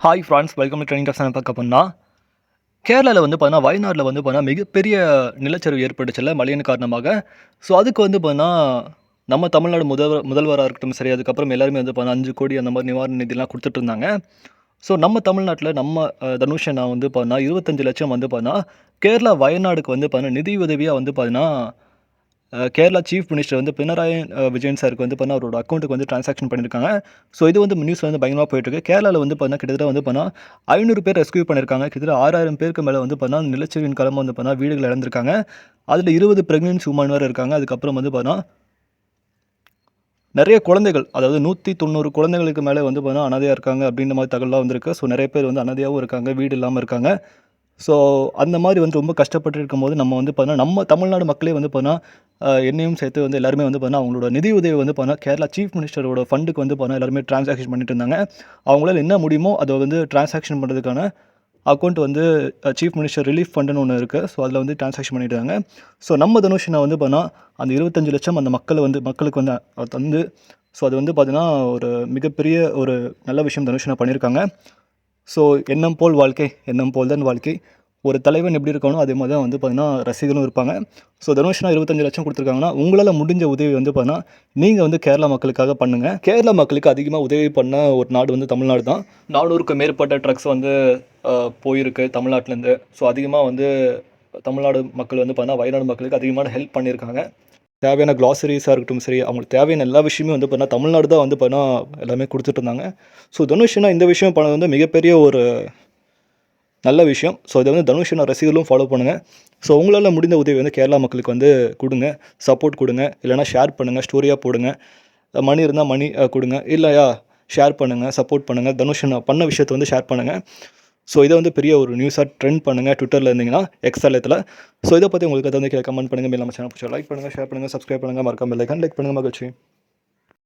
Hi friends, welcome to training talks. பார்க்க போனா கேரளாவில் வந்து பார்த்தீங்கன்னா வயநாட்டில் வந்து பார்த்தீங்கன்னா மிகப்பெரிய நிலச்சரிவு ஏற்பட்டுச்சுல்ல மழையின் காரணமாக. ஸோ அதுக்கு வந்து பார்த்தீங்கன்னா நம்ம தமிழ்நாடு முதல்வராக இருக்கட்டும் சரி, அதுக்கப்புறம் எல்லாருமே வந்து பார்த்தீங்கன்னா 5 கோடி அந்த மாதிரி நிவாரண நிதிலாம் கொடுத்துட்டு இருந்தாங்க. ஸோ நம்ம தமிழ்நாட்டில் நம்ம தனுஷ் அண்ணா வந்து பார்த்தீங்கன்னா 25 லட்சம் வந்து பார்த்தீங்கன்னா கேரளா வயநாடுக்கு வந்து பார்த்தீங்கன்னா நிதி உதவியாக வந்து பார்த்தீங்கன்னா கேரளா சீஃப் மினிஸ்டர் வந்து பினராயி விஜயன் சாருக்கு வந்து பார்த்தீங்கன்னா அவரோட அக்கௌண்ட்டுக்கு வந்து ட்ரான்சாக்ஷன் பண்ணியிருக்காங்க. ஸோ இது வந்து நியூஸ் வந்து பயங்கரமாக போயிட்டுருக்கு. கேரளாவில் வந்து பார்த்தீங்கன்னா கிட்டத்தட்ட வந்து பார்த்தீங்கன்னா 500 பேர் ரெஸ்க்யூ பண்ணியிருக்காங்க. கிட்டத்தட்ட 6000 பேருக்கு மேலே வந்து பார்த்தீங்கன்னா நிலச்சரிவின் காலமாக வந்து பார்த்தீங்கன்னா வீடுகள் இழந்திருக்காங்க. அதில் 20 பிரெக்னன்சி உமன் வேறு இருக்காங்க. அதுக்கப்புறம் வந்து பார்த்தீங்கன்னா நிறைய குழந்தைகள், அதாவது 190 குழந்தைகளுக்கு மேலே வந்து பார்த்தீங்கன்னா அனாதையாக இருக்காங்க அப்படின்ற மாதிரி தகவலாம் வந்திருக்கு. ஸோ நிறைய பேர் வந்து அனாதையாகவும் இருக்காங்க, வீடு இல்லாமல் இருக்காங்க. ஸோ அந்த மாதிரி வந்து ரொம்ப கஷ்டப்பட்டு இருக்கும்போது நம்ம வந்து பார்த்தீங்கன்னா நம்ம தமிழ்நாடு மக்களே வந்து பார்த்தீங்கன்னா என்னையும் சேர்த்து வந்து எல்லாருமே வந்து பார்த்தீங்கன்னா அவங்களோட நிதி உதவி வந்து பார்த்தீங்கன்னா கேரளா சீஃப் மினிஸ்டரோட ஃபண்டுக்கு வந்து பார்த்தீங்கன்னா எல்லாருமே ட்ரான்சாக்ஷன் பண்ணிட்டு இருந்தாங்க. அவங்களால என்ன முடியுமோ அதை வந்து ட்ரான்சாக்ஷன் பண்ணுறதுக்கான அக்கௌண்ட் வந்து சீஃப் மினிஸ்டர் ரிலீஃப் ஃபண்டுன்னு ஒன்று இருக்குது. ஸோ அதில் வந்து ட்ரான்சாக்ஷன் பண்ணிட்டாங்க. ஸோ நம்ம தனுஷ் நான் வந்து பார்த்தீங்கன்னா அந்த 25 லட்சம் அந்த மக்களுக்கு வந்து தந்து, ஸோ அது வந்து பார்த்தீங்கன்னா ஒரு மிகப்பெரிய ஒரு நல்ல விஷயம் தனுஷ் நான் பண்ணியிருக்காங்க. ஸோ எண்ணம் போல் வாழ்க்கை, எண்ணம் போல் தான் வாழ்க்கை. ஒரு தலைவன் எப்படி இருக்கணும் அதே மாதிரி தான் வந்து பார்த்தீங்கன்னா ரசிகர்களும் இருப்பாங்க. ஸோ தனுஷ்னா 25 லட்சம் கொடுத்துருக்காங்கன்னா உங்களால் முடிஞ்ச உதவி வந்து பார்த்தீங்கன்னா நீங்கள் வந்து கேரளா மக்களுக்காக பண்ணுங்கள். கேரளா மக்களுக்கு அதிகமாக உதவி பண்ண ஒரு நாடு வந்து தமிழ்நாடு தான். 400க்கும் மேற்பட்ட ட்ரக்ஸ் வந்து போயிருக்கு தமிழ்நாட்டிலேருந்து. ஸோ அதிகமாக வந்து தமிழ்நாடு மக்கள் வந்து பார்த்தீங்கன்னா வயநாடு மக்களுக்கு அதிகமான ஹெல்ப் பண்ணியிருக்காங்க. தேவையான க்ளாசரிஸாக இருக்கட்டும் சரி, அவங்களுக்கு தேவையான எல்லா விஷயமே வந்து பார்த்தீங்கன்னா தமிழ்நாடு தான் வந்து பார்த்தீங்கன்னா எல்லாமே கொடுத்துட்டு இருந்தாங்க. ஸோ தனுஷ்னா இந்த விஷயம் பண்ணது வந்து மிகப்பெரிய ஒரு நல்ல விஷயம். ஸோ இதை வந்து தனுஷ்னா ரசிகர்களும் ஃபாலோ பண்ணுங்கள். ஸோ உங்களால் முடிந்த உதவி வந்து கேரளா மக்களுக்கு வந்து கொடுங்க, சப்போர்ட் கொடுங்க, இல்லைனா ஷேர் பண்ணுங்கள், ஸ்டோரியாக போடுங்க. மணி இருந்தால் மணி கொடுங்க, இல்லையா ஷேர் பண்ணுங்கள், சப்போர்ட் பண்ணுங்கள். தனுஷ்னா பண்ண விஷயத்தை வந்து ஷேர் பண்ணுங்கள். ஸோ இதை வந்து பெரிய ஒரு நியூஸாக ட்ரெண்ட் பண்ணுங்கள் ட்விட்டரில் இருந்தீங்கன்னா, எக்ஸ் தளத்தில். ஸோ இதை பற்றி உங்களுக்கு வந்து கீழே கமெண்ட் பண்ணுங்கள். மேலே நம்ம சேனல் பிடிச்சா லைக் பண்ணுங்கள், ஷேர் பண்ணுங்கள், சப்ஸ்கிரைப் பண்ணுங்கள், மறக்காம பெல் ஐகான் கிளிக் பண்ணுங்கள். மகிழ்ச்சி.